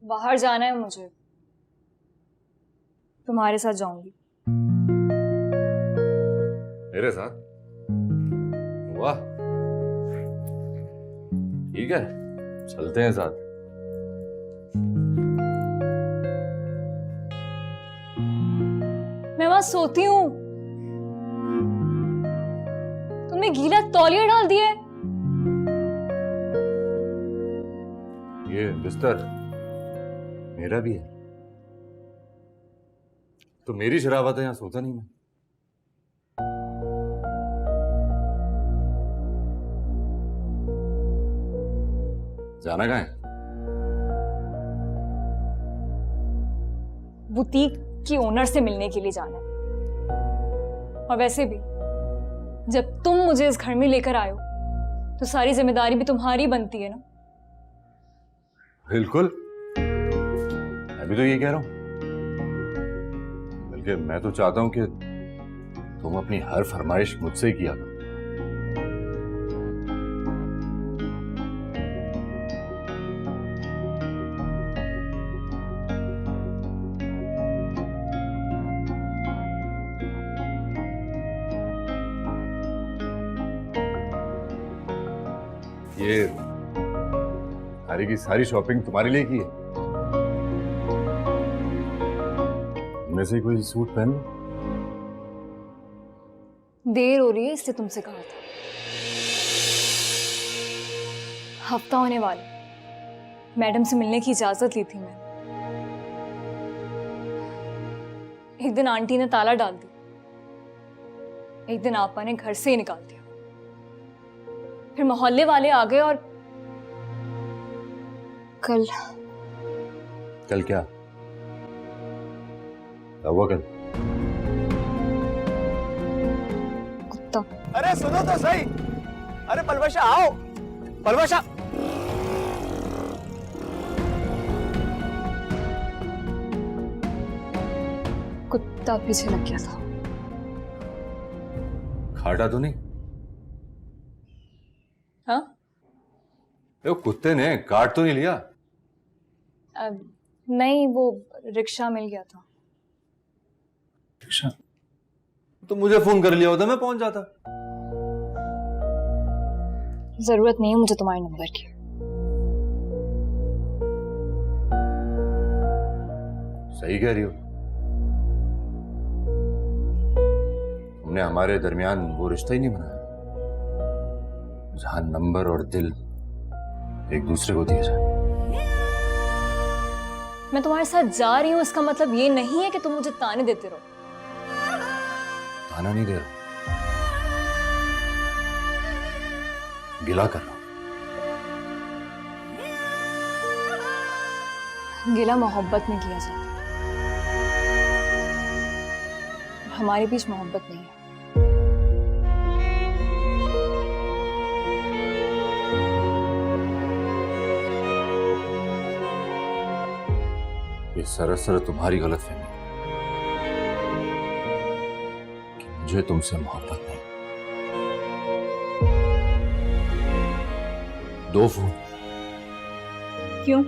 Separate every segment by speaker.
Speaker 1: बाहर जाना है मुझे, तुम्हारे साथ जाऊंगी।
Speaker 2: मेरे साथ? वाह, ठीक है, चलते हैं साथ।
Speaker 1: मैं वहां सोती हूँ, तुमने गीला तौलिया डाल दिया है।
Speaker 2: ये बिस्तर मेरा भी है, तो मेरी शराबत है, यहां सोता नहीं मैं। जाना कहाँ है?
Speaker 1: बुटीक की ओनर से मिलने के लिए जाना है। और वैसे भी जब तुम मुझे इस घर में लेकर आए हो तो सारी जिम्मेदारी भी तुम्हारी बनती है ना।
Speaker 2: बिल्कुल, मैं भी तो ये कह रहा हूं। बल्कि मैं तो चाहता हूं कि तुम अपनी हर फरमाइश मुझसे किया करो। ये सारी की सारी शॉपिंग तुम्हारे लिए की है। इनमें से कोई सूट पहन लो।
Speaker 1: देर हो रही है इसलिए तुमसे कहा था। हफ्ता होने वाला, मैडम से मिलने की इजाजत ली थी मैंने। एक दिन आंटी ने ताला डाल दिया, एक दिन आपा ने घर से ही निकाल दिया, फिर मोहल्ले वाले आ गए और कल
Speaker 2: क्या हुआ कल?
Speaker 1: कुत्ता।
Speaker 3: अरे सुनो तो सही। अरे पलवशा आओ, पलवशा।
Speaker 1: कुत्ता पीछे लग गया था।
Speaker 2: खाटा तो नहीं?
Speaker 1: हाँ?
Speaker 2: वो कुत्ते ने काट तो नहीं लिया?
Speaker 1: नहीं, वो रिक्शा मिल गया था।
Speaker 2: रिक्शा? तो मुझे फोन कर लिया होता, मैं पहुंच जाता।
Speaker 1: जरूरत नहीं है मुझे तुम्हारे नंबर की।
Speaker 2: सही कह रही हो, तुमने हमारे दरमियान वो रिश्ता ही नहीं बनाया जहां नंबर और दिल एक दूसरे को दिए जाए।
Speaker 1: मैं तुम्हारे साथ जा रही हूं, इसका मतलब ये नहीं है कि तुम मुझे ताने देते रहो।
Speaker 2: ताना नहीं दे रहा, गिला कर रहा हूं।
Speaker 1: गिला मोहब्बत में किया जाता है, हमारे बीच मोहब्बत नहीं है।
Speaker 2: ये सरासर तुम्हारी गलतफहमी है कि मुझे तुमसे मोहब्बत नहीं। 2 फोन।
Speaker 1: क्यों?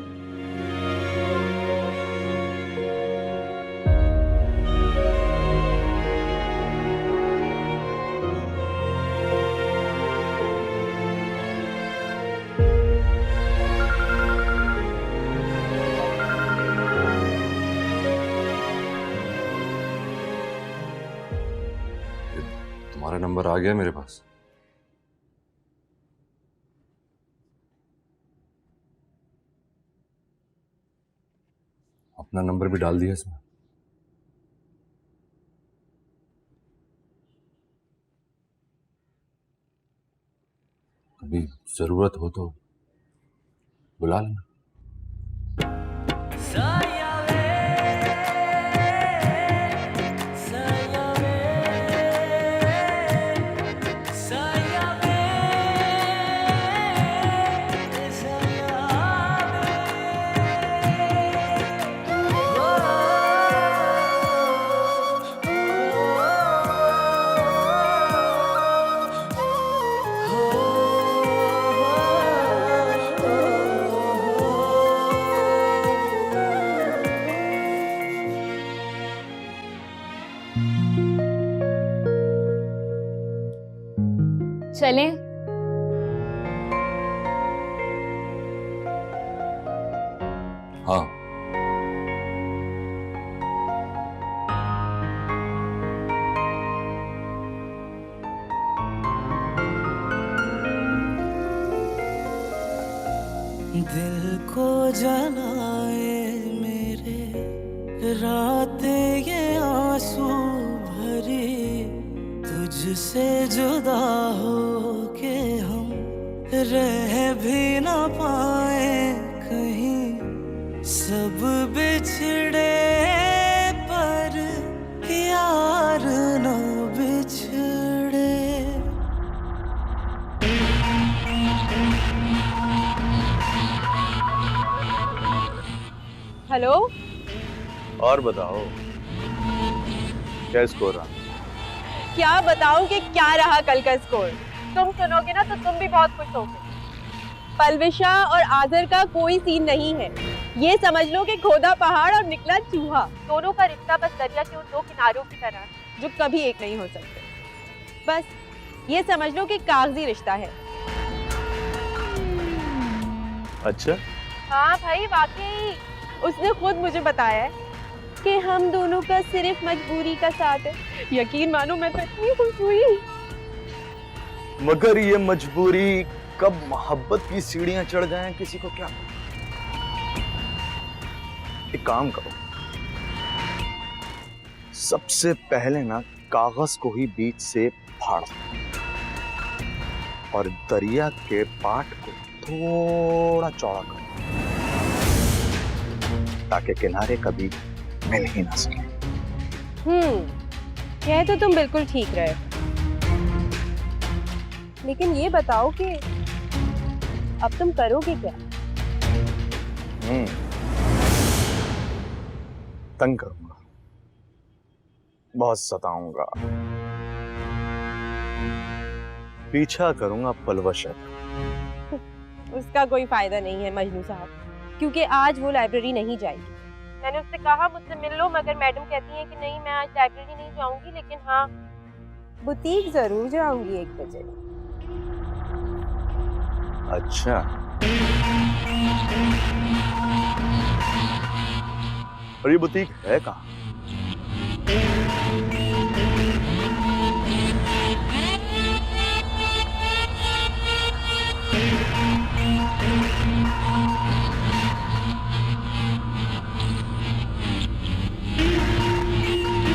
Speaker 2: तुम्हारा नंबर आ गया मेरे पास। अपना नंबर भी डाल दिया इसमें। कभी जरूरत हो तो बुला लेना।
Speaker 1: चलें?
Speaker 2: हाँ।
Speaker 4: दिल को जलाए मेरे रातें ये आंसू भरी, तुझसे जुदा हो के हम रह भी ना पाए कहीं, सब बिछड़े पर यार ना बिछड़े।
Speaker 5: हेलो।
Speaker 3: और बताओ क्या स्कोर रहा?
Speaker 5: क्या बताऊं कि क्या रहा कल का स्कोर। तुम सुनोगे ना तो तुम भी बहुत खुश होगे। पलविशा और आजर का कोई सीन नहीं है। ये समझ लो कि खोदा पहाड़ और निकला चूहा। दोनों का रिश्ता बस दरिया के उन दो किनारों की तरह है जो कभी एक नहीं हो सकते। बस ये समझ लो कि कागजी रिश्ता है।
Speaker 3: अच्छा,
Speaker 5: हाँ भाई, वाकई उसने खुद मुझे बताया है कि हम दोनों का सिर्फ मजबूरी का साथ है। यकीन मानो मैं तो इतनी खुश हुई।
Speaker 3: मगर ये मजबूरी कब मोहब्बत की सीढ़ियां चढ़ जाएं किसी को क्या। एक काम करो, सबसे पहले ना कागज को ही बीच से फाड़ और दरिया के पाट को थोड़ा चौड़ा करो ताकि किनारे कभी मिल ही ना सके।
Speaker 5: कह तो तुम बिल्कुल ठीक रहे, लेकिन ये बताओ कि अब तुम करोगे क्या?
Speaker 3: तंग करूंगा, बहुत सताऊंगा, पीछा करूंगा पलवशा।
Speaker 5: उसका कोई फायदा नहीं है मजनू साहब, क्योंकि आज वो लाइब्रेरी नहीं जाएगी। मैंने उससे कहा मुझसे मिल लो, मगर मैडम कहती हैं कि नहीं, मैं आज लाइब्रेरी नहीं जाऊंगी, लेकिन हाँ बुटीक जरूर जाऊंगी 1 बजे।
Speaker 3: अच्छा, और ये बुटीक है कहाँ?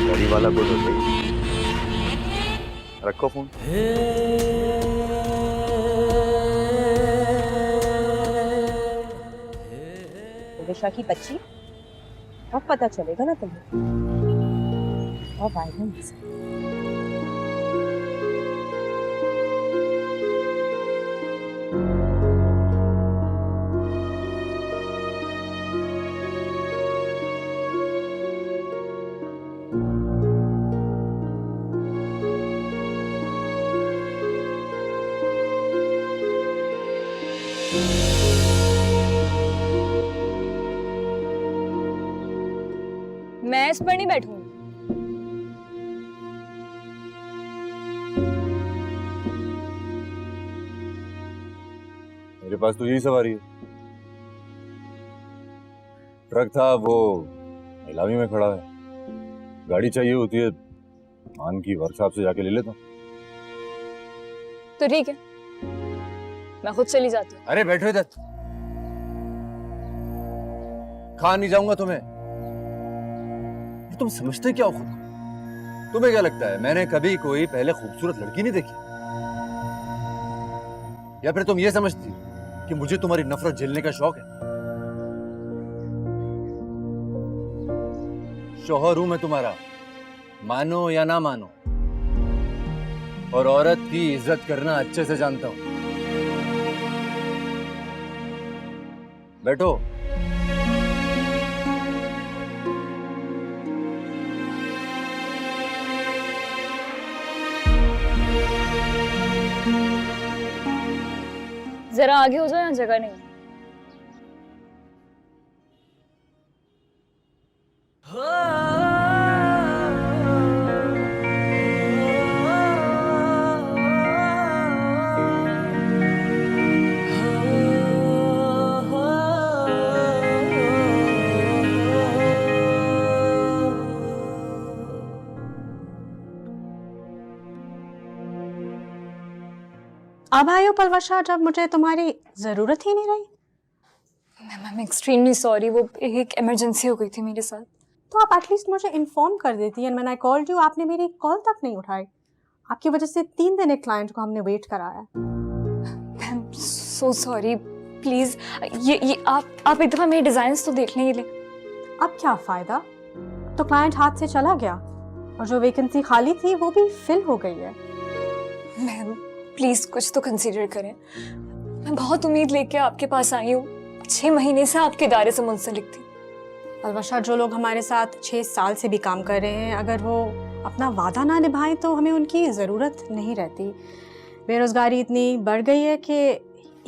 Speaker 3: गाड़ी वाला गुड हो गई। रखो फोन।
Speaker 5: विशा की बच्ची, अब पता चलेगा ना तुम्हें। और वायलेंस।
Speaker 1: मैं इस पर नहीं बैठूंगी।
Speaker 2: मेरे पास तो यही सवारी है। ट्रक था वो नीलामी में खड़ा है। गाड़ी चाहिए होती है मान की वर्कशॉप से जाके ले लेता हूँ।
Speaker 1: तो ठीक है, मैं खुद चली जाती हूँ।
Speaker 2: अरे बैठो इधर, खा नहीं जाऊंगा तुम्हें। तुम समझते क्या हो खुद को? तुम्हें क्या लगता है मैंने कभी कोई पहले खूबसूरत लड़की नहीं देखी? या फिर तुम ये समझती कि मुझे तुम्हारी नफरत झेलने का शौक है? शौहर हूं मैं तुम्हारा, मानो या ना मानो, और औरत की इज्जत करना अच्छे से जानता हूं। बैठो।
Speaker 1: जरा आगे हो जाओ, यहाँ जगह नहीं।
Speaker 6: अब आए हो पलवशा जब मुझे तुम्हारी ज़रूरत ही नहीं रही।
Speaker 1: Ma'am I am extremely sorry, वो एक इमरजेंसी हो गई थी मेरे साथ।
Speaker 6: तो आप एटलीस्ट मुझे इन्फॉर्म कर देती। And when I called you आपने मेरी कॉल तक नहीं उठाई। आपकी वजह से 3 दिन एक क्लाइंट को हमने वेट कराया।
Speaker 1: मैम सो सॉरी, प्लीज़ ये आप एक दफ़ा मेरे डिज़ाइंस तो देख लें ये ले।
Speaker 6: अब क्या फ़ायदा, तो क्लाइंट हाथ से चला गया और जो वैकेंसी खाली थी वो भी फिल हो गई है।
Speaker 1: मैम प्लीज़ कुछ तो कंसीडर करें। मैं बहुत उम्मीद लेके आपके पास आई हूँ, 6 महीने से आपके इदारे से मुंसलिक थी।
Speaker 6: अलबत्ता जो लोग हमारे साथ 6 साल से भी काम कर रहे हैं, अगर वो अपना वादा ना निभाएं तो हमें उनकी ज़रूरत नहीं रहती। बेरोज़गारी इतनी बढ़ गई है कि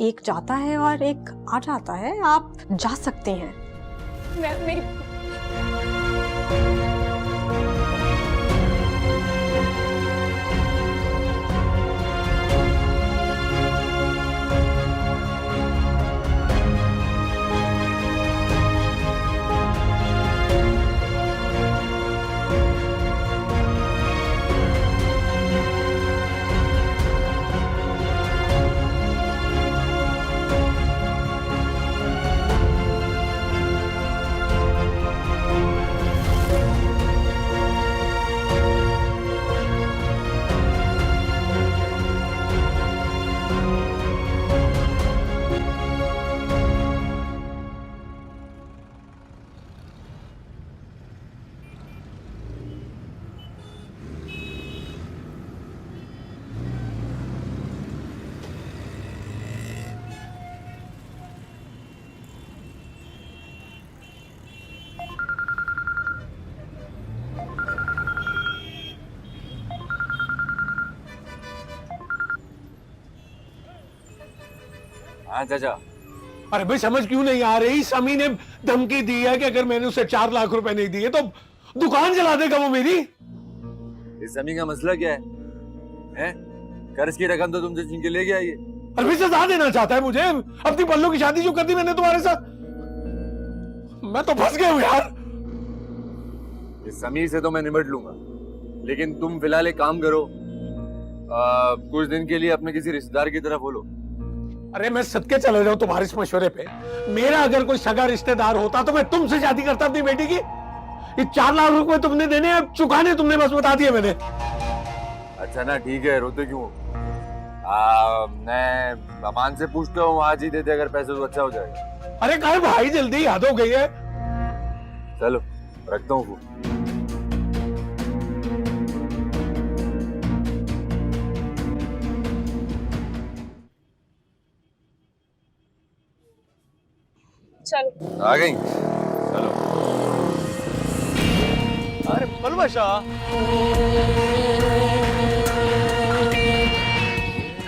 Speaker 6: एक जाता है और एक आ जाता है। आप जा सकते हैं।
Speaker 1: मैम मेरी
Speaker 2: हाँ चाचा।
Speaker 7: अरे भाई समझ क्यों नहीं आ रही? समी ने धमकी दी है कि अगर मैंने उसे 4 लाख रुपए नहीं दिए तो दुकान जला देगा वो मेरी।
Speaker 2: इस समी का मसला क्या है? हैं? कर्ज की रकम तो तुमसे छीन के ले गया ये।
Speaker 7: अरे सजा देना चाहता है मुझे। अपनी पल्लू की शादी जो कर दी मैंने तुम्हारे साथ, मैं तो फंस गया हूं यार।
Speaker 2: इस समी से तो मैं निपट लूंगा, लेकिन तुम फिलहाल एक काम करो, कुछ दिन के लिए अपने किसी रिश्तेदार की तरफ बोलो।
Speaker 7: अरे मैं सदके चले जाऊं तुम्हारे इस मशवरे पे। मेरा अगर कोई सगा रिश्तेदार होता तो मैं तुमसे शादी करता अपनी बेटी की। ये 4 लाख रुपए तुमने देने हैं, चुकाने तुमने बस बता दिए मैंने।
Speaker 2: अच्छा ना ठीक है, रोते क्यों? मैं अमान से पूछता हूँ, आज ही देते अगर पैसे तो अच्छा हो जाएगा।
Speaker 7: अरे कहे भाई जल्दी याद हो गई है।
Speaker 2: चलो रखता हूँ फोन।
Speaker 5: चलो
Speaker 2: आ गई? चलो।
Speaker 3: अरे पलवशा,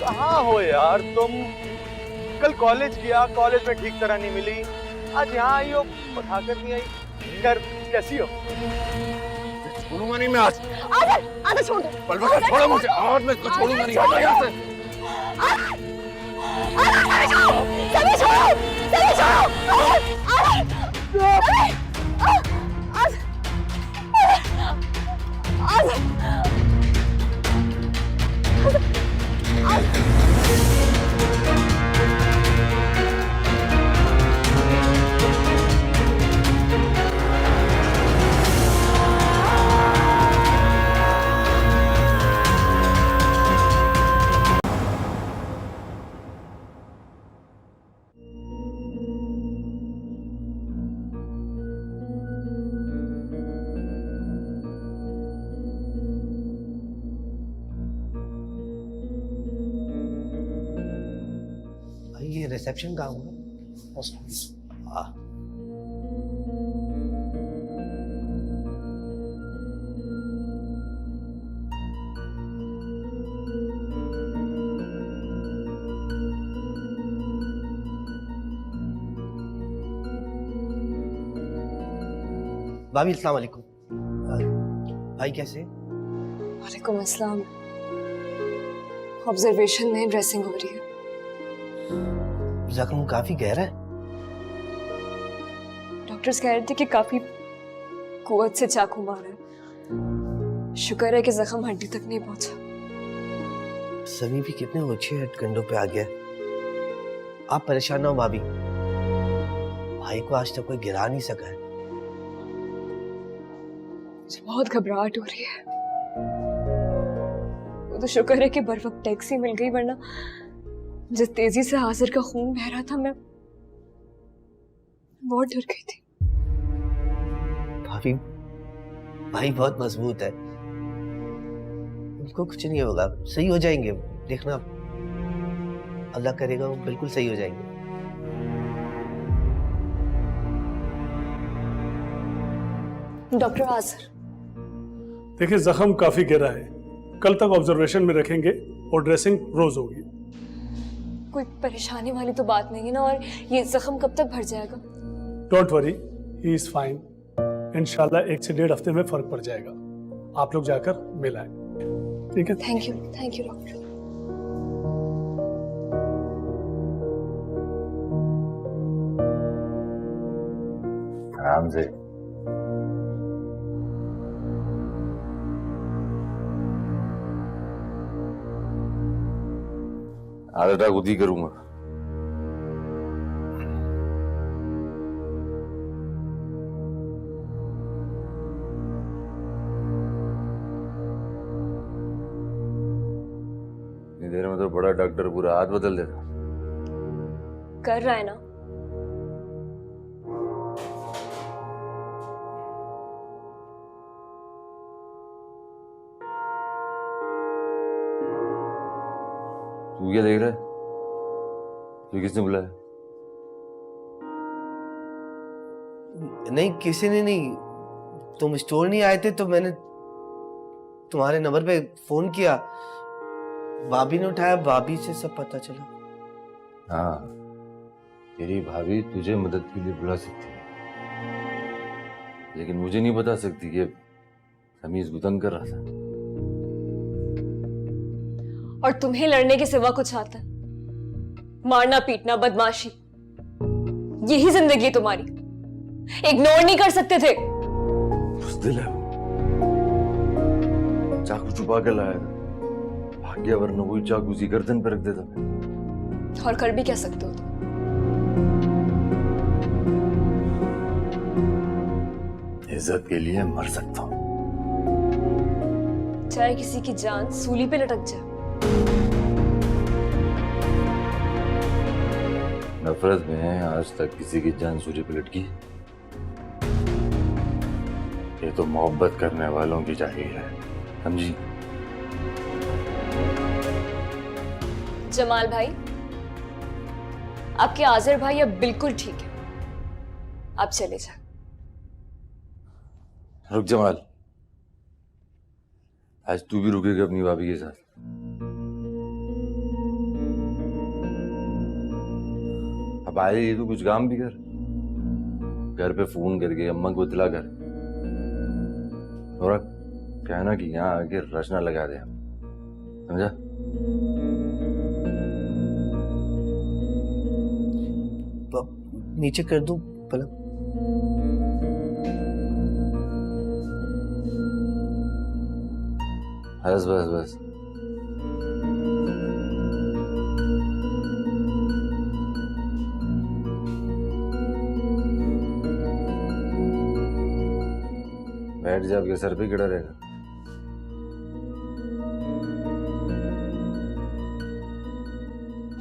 Speaker 3: कहाँ हो यार तुम? कल कॉलेज गया, कॉलेज में ठीक तरह नहीं मिली, आज यहाँ आई हो, उठाकर नहीं आई। कर कैसी हो?
Speaker 2: छोड़ूंगा नहीं मैं आज।
Speaker 5: आधा छोड़ दो।
Speaker 2: पलवशा छोड़ो मुझे, आज मैं इसको छोड़ूंगा नहीं। हटो यहाँ से।
Speaker 5: सभी छोड़ो, सभी छोड़ो।
Speaker 8: ये रिसेप्शन कहाँ होगा? भाभी अस्सलाम वालेकुम। भाई कैसे?
Speaker 1: वालेकुम अस्सलाम। ऑब्जर्वेशन में ड्रेसिंग हो रही है।
Speaker 8: जख्म काफी गहरा है।
Speaker 1: डॉक्टर्स कह रहे थे कि काफी कुव्वत से चाकू मारा है। शुक्र है कि जख्म हड्डी तक नहीं पहुंचा।
Speaker 8: सनी भी कितने ऊंचे कंधों पे आ गया। आप परेशान ना हो भाभी, भाई को आज तक कोई गिरा नहीं सका है।
Speaker 1: मुझे बहुत घबराहट हो रही है। वो तो शुक्र है कि बर वक्त टैक्सी मिल गई, वरना जिस तेजी से हाजिर का खून बह रहा था मैं बहुत डर गई थी।
Speaker 8: भाभी, भाई बहुत मजबूत है, उनको कुछ नहीं होगा, सही हो जाएंगे। देखना, अल्लाह करेगा वो बिल्कुल सही हो जाएंगे।
Speaker 1: डॉक्टर आजर,
Speaker 9: देखिए जख्म काफी गहरा है, कल तक ऑब्जर्वेशन में रखेंगे और ड्रेसिंग रोज होगी।
Speaker 1: कोई परेशानी वाली तो बात नहीं है ना? और ये जख्म कब तक भर जाएगा?
Speaker 9: Don't worry, he is fine. इंशाल्लाह 1 से 1.5 हफ्ते में फर्क पड़ जाएगा। आप लोग जाकर मिल आए, ठीक है?
Speaker 1: Thank you doctor.
Speaker 2: आराम से। आधा खुद ही करूंगा। इतनी देर में तो बड़ा डॉक्टर पूरा हाथ बदल देता।
Speaker 1: कर रहा है ना?
Speaker 2: तू क्या देख रहा है? तू किसने बुलाया?
Speaker 8: नहीं, किसी ने नहीं। तुम स्टोर नहीं आए थे तो मैंने तुम्हारे नंबर पे फोन किया, भाभी ने उठाया, भाभी से सब पता चला।
Speaker 2: हाँ, तेरी भाभी तुझे मदद के लिए बुला सकती है, लेकिन मुझे नहीं बता सकती कि समीज गुतंग कर रहा था।
Speaker 1: और तुम्हें लड़ने के सिवा कुछ आता है? मारना पीटना बदमाशी, यही जिंदगी है तुम्हारी। इग्नोर नहीं कर सकते थे?
Speaker 2: बुज़दिल है वो, चाकू छुपा के लाया था, भाग गया, वरना वही चाकू उसी गर्दन पर रख देता।
Speaker 1: और कर भी क्या सकते हो तुम?
Speaker 2: इज्जत के लिए मर सकता हूँ,
Speaker 1: चाहे किसी की जान सूली पे लटक जाए।
Speaker 2: नफरत में आज तक किसी की जान सूली पे लटकी? ये तो मोहब्बत करने वालों की जागीर है, समझी?
Speaker 1: जमाल भाई, आपके आजर भाई अब बिल्कुल ठीक है, आप चले जाए।
Speaker 2: रुक जमाल, आज तू भी रुकेगा अपनी भाभी के साथ। अब आए ये तो कुछ काम भी कर, घर पे फोन करके अम्मा को इतला कर, और कहना कि यहाँ आके रचना लगा दे, समझा?
Speaker 8: नीचे कर दूं पलंग?
Speaker 2: बस बस बस। बैठ जा, आपके सर पे खड़ा रहेगा।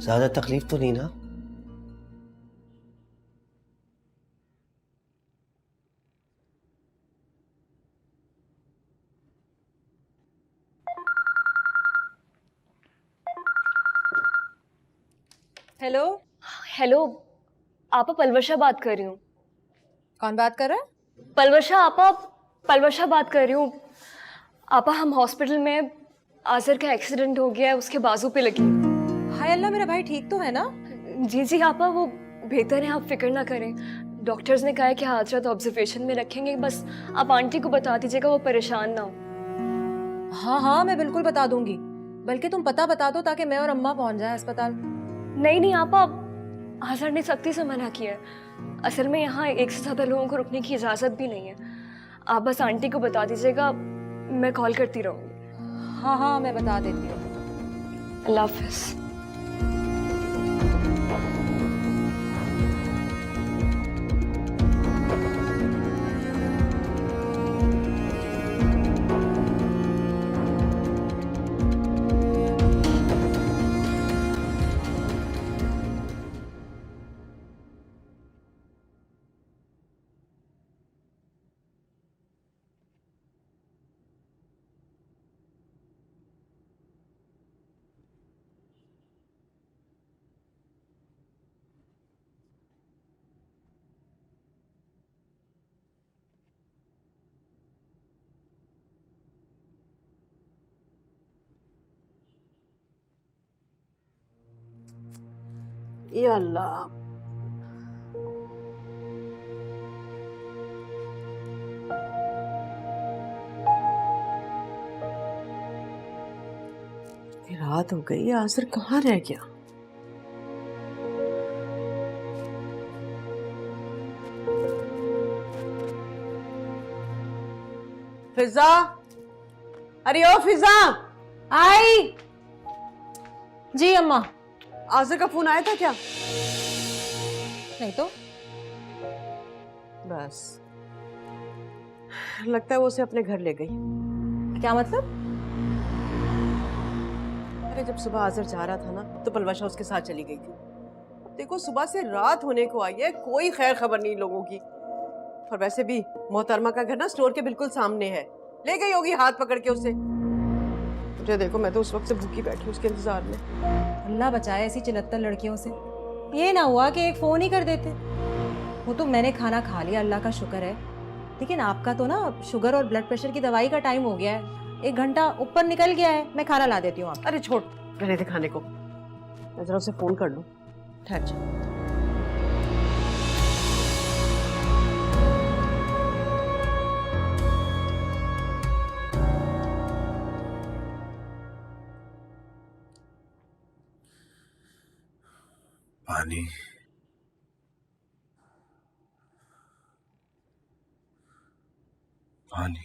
Speaker 8: ज्यादा तकलीफ तो नहीं ना?
Speaker 5: हेलो,
Speaker 1: हेलो आपा, पलवशा बात कर रही हूँ।
Speaker 5: कौन बात कर रहा है?
Speaker 1: पलवशा आपा, पलवशा बात कर रही हूँ। आपा, हम हॉस्पिटल में, आजर का एक्सीडेंट हो गया है, उसके बाजू पे लगी।
Speaker 5: हाय अल्लाह, मेरा भाई ठीक तो है ना?
Speaker 1: जी जी आपा, वो बेहतर है, आप फिक्र ना करें। डॉक्टर्स ने कहा है कि हाथ रात ऑब्जर्वेशन में रखेंगे, बस आप आंटी को बता दीजिएगा, वो परेशान ना हो।
Speaker 5: हाँ हाँ, मैं बिल्कुल बता दूंगी। बल्कि तुम पता बता दो ताकि मैं और अम्मा पहुंच जाए अस्पताल।
Speaker 1: नहीं नहीं आपा, आजर ने सख्ती से मना किया है। असल में यहाँ 1 से ज़्यादा लोगों को रुकने की इजाज़त भी नहीं है। आप बस आंटी को बता दीजिएगा, मैं कॉल करती रहूँगी।
Speaker 5: हाँ हाँ, मैं बता देती हूँ।
Speaker 1: अल्लाह हाफिज।
Speaker 6: या अल्लाह, रात हो गई, आसर कहाँ रह गया? फिजा, अरे ओ फिजा, आई।
Speaker 10: जी अम्मा।
Speaker 6: आसर का फोन आया था क्या?
Speaker 10: नहीं तो।
Speaker 6: बस लगता है वो उसे अपने घर ले गई।
Speaker 10: क्या मतलब?
Speaker 6: अरे जब सुबह आजर जा रहा था ना तो पलवशा उसके साथ चली गई थी। अब देखो सुबह से रात होने को आई है, कोई खैर खबर नहीं लोगों की। और वैसे भी मोहतरमा का घर ना स्टोर के बिल्कुल सामने है, ले गई होगी हाथ पकड़ के उसे। मुझे देखो मैं तो उस वक्त से भूखी बैठी हूँ उसके इंतजार में।
Speaker 10: अल्लाह बचाए ऐसी चिलत्तर लड़कियों से। ये ना हुआ कि एक फोन ही कर देते। वो तो मैंने खाना खा लिया, अल्लाह का शुक्र है। लेकिन आपका तो ना शुगर और ब्लड प्रेशर की दवाई का टाइम हो गया है, 1 घंटा ऊपर निकल गया है। मैं खाना ला देती हूँ आप।
Speaker 6: अरे छोड़ रहने दे खाने को, मैं जरा उसे फोन कर लूँ।
Speaker 10: ठहर जा।
Speaker 2: पानी, पानी,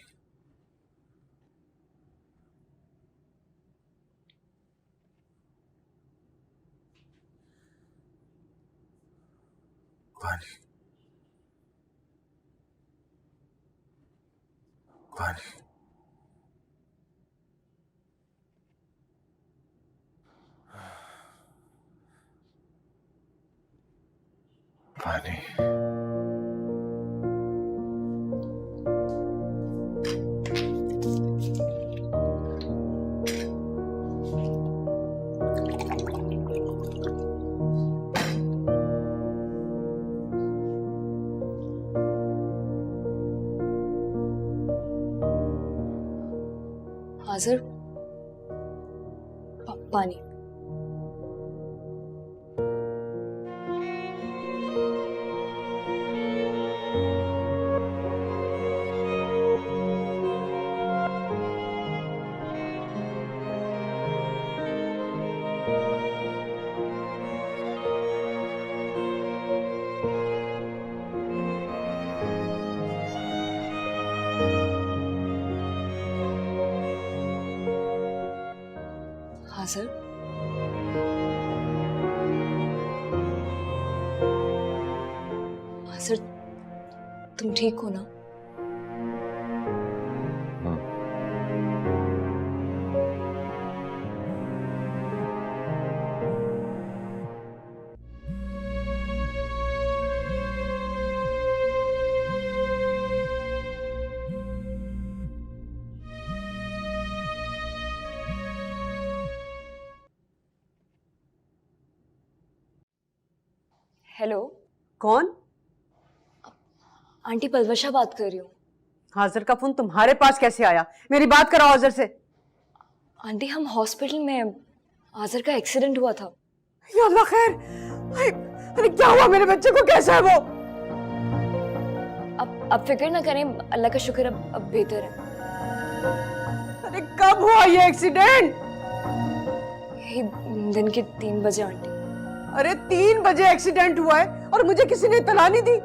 Speaker 2: पानी, पानी, पानी।
Speaker 1: हाजिर पानी। हाजिर, हाजिर तुम ठीक हो ना?
Speaker 2: हाँ।
Speaker 1: हेलो,
Speaker 6: कौन?
Speaker 1: आंटी पलवशा बात कर रही हूँ।
Speaker 6: हाजिर का फोन तुम्हारे पास कैसे आया? मेरी बात कराओ हाजिर से।
Speaker 1: आंटी हम हॉस्पिटल में हैं, हाजिर का एक्सीडेंट हुआ था।
Speaker 6: या अल्लाह खैर। अरे क्या हुआ मेरे बच्चे को, कैसा है वो?
Speaker 1: अब फिक्र ना करें, अल्लाह का शुक्र अब बेहतर है।
Speaker 6: अरे कब हुआ ये एक्सीडेंट?
Speaker 1: यही दिन के 3 बजे आंटी।
Speaker 6: अरे 3 बजे एक्सीडेंट हुआ है और मुझे किसी ने इत्तला नहीं दी।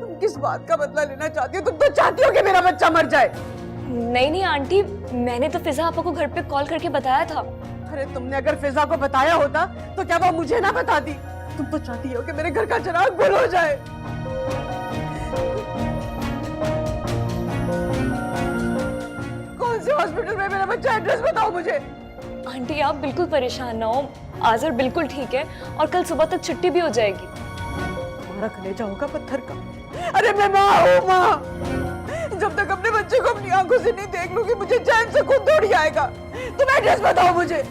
Speaker 6: तुम किस बात का बदला लेना चाहती हो? तुम तो चाहती हो कि मेरा बच्चा मर जाए।
Speaker 1: नहीं नहीं आंटी, मैंने तो फिजा आपा को घर पे कॉल करके बताया था।
Speaker 5: अरे तुमने अगर फिजा को बताया होता तो क्या वो मुझे ना बताती? तुम तो चाहती हो कि मेरे घर का चिराग गुल हो जाए। कौन से हॉस्पिटल में मेरा बच्चा? एड्रेस बताओ मुझे।
Speaker 1: आंटी आप बिल्कुल परेशान ना हो, आजर बिल्कुल ठीक है और कल सुबह तक छुट्टी भी हो जाएगी।
Speaker 5: तुम्हारा कलेजा होगा पत्थर का। अरे मैं माँ हूँ माँ। जब तक अपने बच्चे को अपनी आंखों से नहीं देख लूंगी मुझे चैन से खुद दौड़ी आएगा। तुम एड्रेस बताओ मुझे।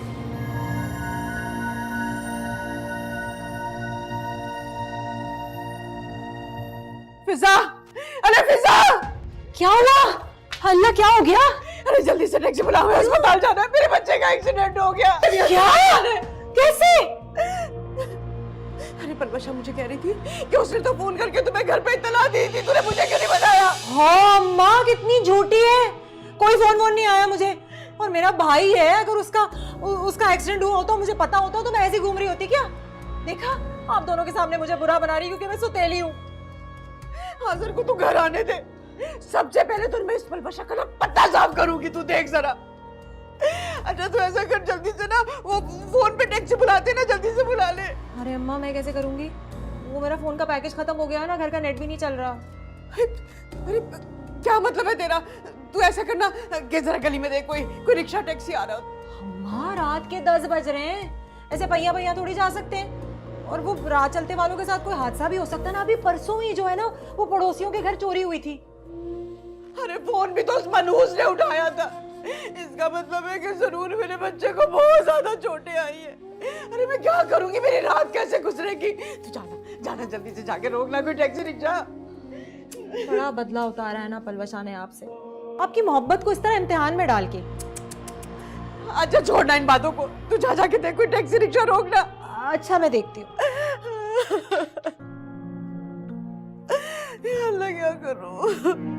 Speaker 5: फिजा, अरे फिजा,
Speaker 6: क्या हुआ? अल्लाह क्या हो गया?
Speaker 5: अरे जल्दी से टैक्सी बुलाओ, हमें अस्पताल जाना है। मेरे बच्चे का एक्सीडेंट हो गया।
Speaker 6: क्या? कैसे?
Speaker 5: अरे पलवशा मुझे कह रही थी कि उसने तो फोन करके तुम्हें घर पे इत्तला दी थी, तूने मुझे क्यों नहीं बताया?
Speaker 10: हाँ माँ कितनी झूठी है, कोई फोन वोन नहीं आया मुझे। और मेरा भाई है, अगर उसका एक्सीडेंट हुआ होता मुझे पता होता तो मैं ऐसी घूम रही होती क्या? देखा, आप दोनों के सामने मुझे बुरा बना रही क्योंकि मैं सुतेली हूँ।
Speaker 5: हाजिर को तू घर आने दे। सबसे पहले तो मैं इस पलवशा का पत्ता साफ करूंगी, तू देख जरा। अच्छा तू ऐसा कर, जल्दी से ना वो फोन पे टैक्सी बुलाते ना, जल्दी से बुला ले।
Speaker 10: अरे अम्मा मैं कैसे करूंगी, वो मेरा फोन का पैकेज खत्म हो गया है ना, घर का नेट भी नहीं चल रहा।
Speaker 5: अरे क्या मतलब है तेरा? तू ऐसा करना कि जरा गली में देख कोई रिक्शा टैक्सी आ रहा हो।
Speaker 10: अम्मा रात के 10 बज रहे हैं, ऐसे पहिया पहिया थोड़ी जा सकते हैं। और वो राह चलते वालों के साथ कोई हादसा भी हो सकता है ना। अभी परसों ही जो है ना वो पड़ोसियों के घर चोरी हुई थी।
Speaker 5: अरे फोन भी तो उस मनहूस ने उठाया था। इसका मतलब है कि जरूर मेरे बच्चे को बहुत ज्यादा चोटें आई है। अरे मैं क्या करूंगी, मेरी रात कैसे गुजरेगी? तू जाना जाना, जल्दी से जाके रोकना कोई टैक्सी रिक्शा।
Speaker 10: बड़ा बदला उतारा है ना पलवशा ने आपसे, आपकी मोहब्बत को इस तरह इम्तिहान में डाल के।
Speaker 5: अच्छा छोड़ना इन बातों को, तू जा जाके देख कोई टैक्सी रिक्शा रोकना।
Speaker 10: अच्छा मैं देखती हूँ।
Speaker 5: अल्लाह क्या करूं?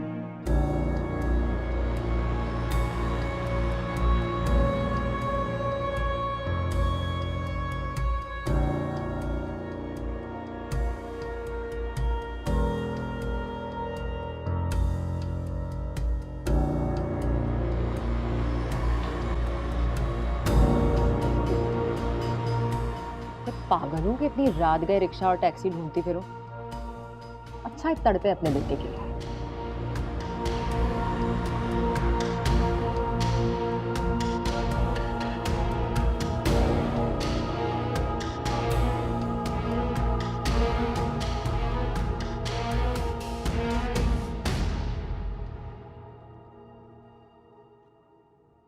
Speaker 11: पागल हूँ कि इतनी रात गए रिक्शा और टैक्सी ढूंढती फिरो। अच्छा एक तड़पे अपने बेटे के लिए।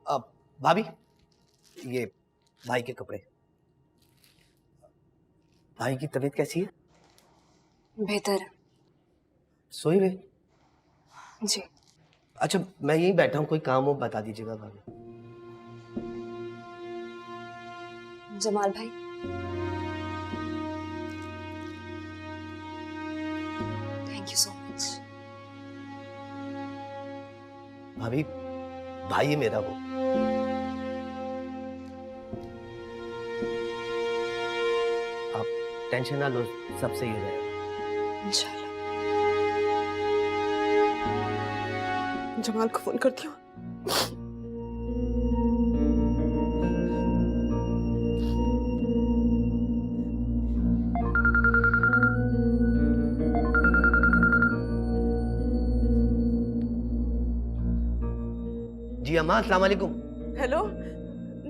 Speaker 8: अब भाभी ये भाई के कपड़े। भाई की तबीयत कैसी है?
Speaker 1: बेहतर है
Speaker 8: सोई रहे?
Speaker 1: जी।
Speaker 8: अच्छा मैं यहीं बैठा हूँ, कोई काम हो बता दीजिएगा भाभी।
Speaker 1: जमाल भाई, थैंक यू सो मच।
Speaker 8: भाभी भाई है मेरा वो। आप टेंशन ना लो, सब सही हो जाएगा
Speaker 1: इंशाल्लाह।
Speaker 5: जमाल को फोन करती हूँ।
Speaker 8: जी अम्मा अस्सलाम वालेकुम।
Speaker 5: हेलो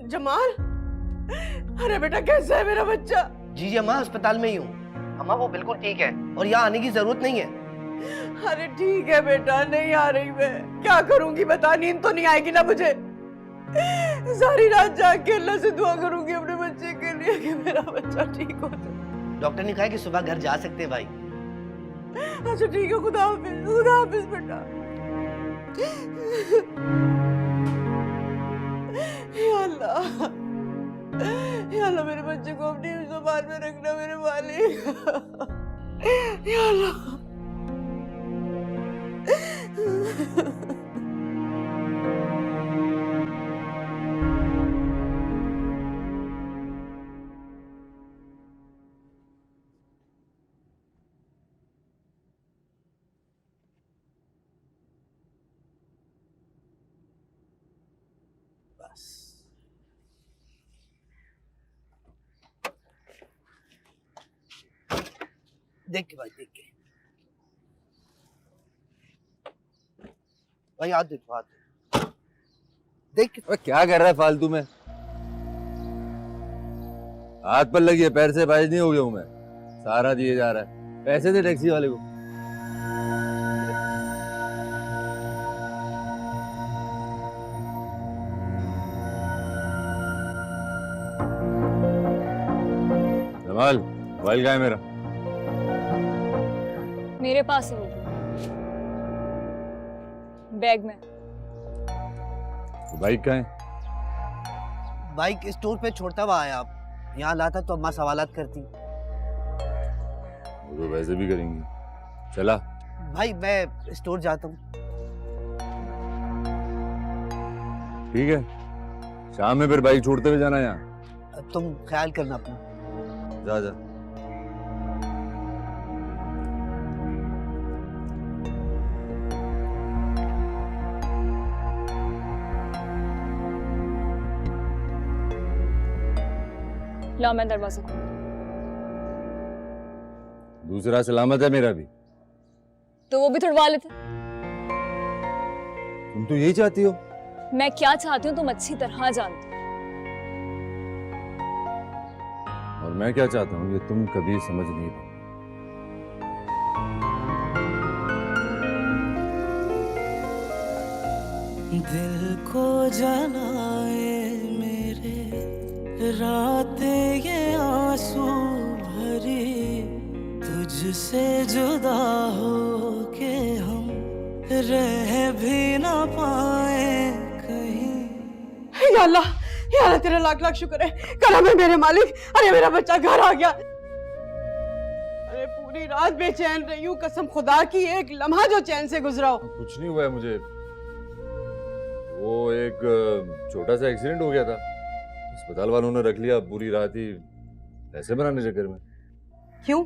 Speaker 5: जमाल, अरे बेटा कैसा है मेरा बच्चा?
Speaker 8: जी जी अम्मा अस्पताल में ही हूँ। अम्मा वो बिल्कुल ठीक है और यहाँ आने की जरूरत नहीं है।
Speaker 5: अरे ठीक है बेटा, नहीं आ रही मैं, क्या करूंगी बता, नींद तो नहीं आएगी ना मुझे। सारी रात जाग के अल्लाह से दुआ करूंगी अपने बच्चे के लिए कि मेरा बच्चा ठीक हो जाए।
Speaker 8: डॉक्टर ने कहा कि सुबह घर जा सकते हैं भाई।
Speaker 5: अच्छा ठीक है, खुदा हाफिज बेटा। या अल्लाह मेरे बच्चे को अपनी जुबान में रखना मेरे मालिक। या अल्लाह।
Speaker 8: देख के भाई, देख के भाई, हाथ देखो, हाथ देख के।
Speaker 2: अबे क्या कर रहा है फालतू में? हाथ पर लगी है, पैर से बाज नहीं हो गया हूं मैं। सहारा दिए जा रहा है, पैसे दे टैक्सी वाले को। जमाल, मोबाइल कहाँ है मेरा?
Speaker 1: मेरे पास है वो, बैग में।
Speaker 2: तो बाइक कहाँ है?
Speaker 8: बाइक स्टोर पे छोड़ता हुआ आया, आप यहाँ लाता तो अम्मा सवालात करती।
Speaker 2: वो तो वैसे भी करेंगी। चला
Speaker 8: भाई मैं स्टोर जाता हूँ।
Speaker 2: ठीक है, शाम में फिर बाइक छोड़ते हुए जाना यहाँ।
Speaker 8: तुम ख्याल करना अपना।
Speaker 2: जा जा।
Speaker 1: ला मैं दरवाजा खोल।
Speaker 2: दूसरा सलामत है मेरा भी।
Speaker 1: तो वो भी तुड़वा लेते।
Speaker 2: तुम तो यही चाहती हो।
Speaker 1: मैं क्या चाहती हूँ तुम अच्छी तरह जानते हो।
Speaker 2: और मैं क्या चाहता हूँ ये तुम कभी समझ नहीं पाओ।
Speaker 4: दिल को जलाए मेरे रातें ये आंसू भरी, तुझसे जुदा हो के हम रह भी ना पाए कहीं।
Speaker 6: या अल्लाह, या अल्लाह तेरा लाख लाख शुक्र है, करम है मेरे मालिक। अरे मेरा बच्चा घर आ गया। अरे पूरी रात बेचैन रही हूँ, कसम खुदा की एक लम्हा जो चैन से गुजरा हो।
Speaker 2: कुछ नहीं हुआ है मुझे, वो एक छोटा सा एक्सीडेंट हो गया था, अस्पताल वालों ने रख लिया पूरी रात ही पैसे बनाने चक्कर में।
Speaker 6: क्यों?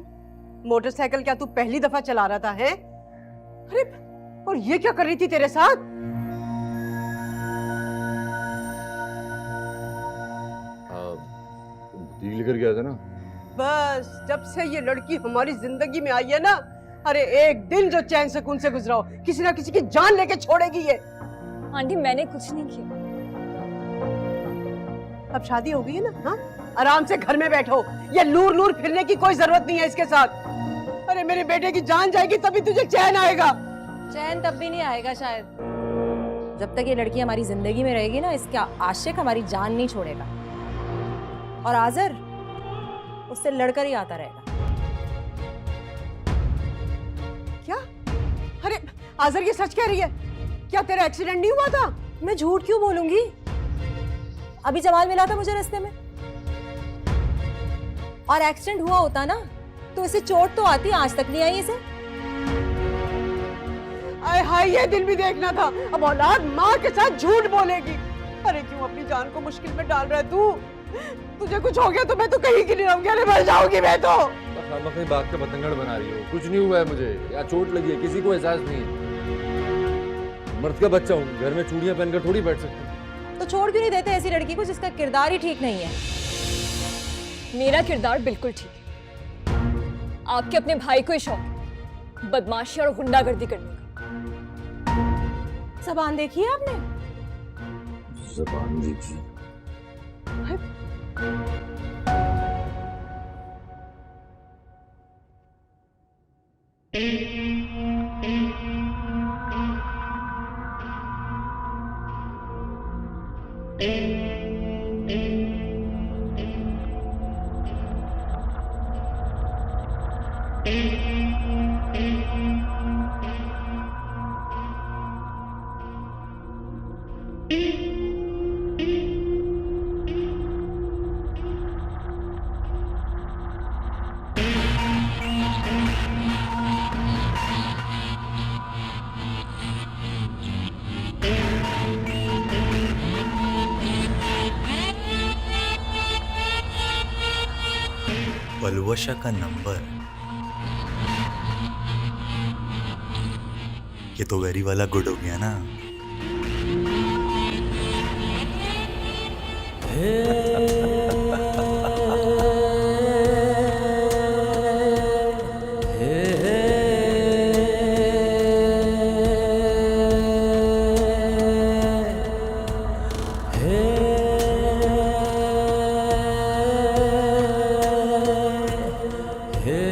Speaker 6: मोटरसाइकिल क्या तू पहली दफा चला रहा था है? अरे और ये क्या कर रही थी तेरे साथ?
Speaker 2: ठीक लेकर गया था ना।
Speaker 6: बस जब से ये लड़की हमारी जिंदगी में आई है ना, अरे एक दिन जो चैन सुकून से गुजरा हो, किसी ना किसी की जान लेके छोड़ेगी ये।
Speaker 1: आंटी मैंने कुछ नहीं किया।
Speaker 6: अब शादी हो गई है ना, हाँ? आराम से घर में बैठो, ये लूर लूर फिरने की कोई जरूरत नहीं है इसके साथ। अरे मेरे बेटे की जान जाएगी तभी तुझे चैन आएगा।
Speaker 10: चैन तब भी नहीं आएगा शायद, जब तक ये लड़की हमारी जिंदगी में रहेगी ना, इसका आशिक हमारी जान नहीं छोड़ेगा। और आज़र उससे लड़कर ही आता रहेगा।
Speaker 6: क्या? अरे आज़र ये सच कह रही है? क्या तेरा एक्सीडेंट नहीं हुआ था?
Speaker 10: मैं झूठ क्यों बोलूंगी? अभी जमाल मिला था मुझे रास्ते में, और एक्सीडेंट हुआ होता ना तो इसे चोट तो आती, आज तक नहीं आई इसे।
Speaker 6: आय हाय, ये दिन भी देखना था। अब औलाद माँ के साथ झूठ बोलेगी। अरे क्यों अपनी जान को मुश्किल में डाल रहा है तू? तुझे कुछ हो गया तो मैं तो कहीं की नहीं रहूंगी, अरे मर जाऊंगी मैं तो।
Speaker 2: खामखा बात का पतंगड़ बना रही हो। कुछ नहीं हुआ है मुझे, या चोट लगी है, किसी को एहसास नहीं है। मर्द का बच्चा हूँ, घर में चूड़ियां पहनकर थोड़ी बैठ सकती हूँ।
Speaker 10: तो छोड़ क्यों नहीं देते ऐसी लड़की को जिसका किरदार ही ठीक नहीं है?
Speaker 1: मेरा किरदार बिल्कुल ठीक है। आपके अपने भाई को ही शौक है बदमाशी और गुंडागर्दी करने का।
Speaker 10: ज़बान देखी है आपने?
Speaker 2: ज़बान देखी।
Speaker 12: पलवशा का नंबर, ये तो वेरी वाला गुड हो गया ना।
Speaker 4: मुझे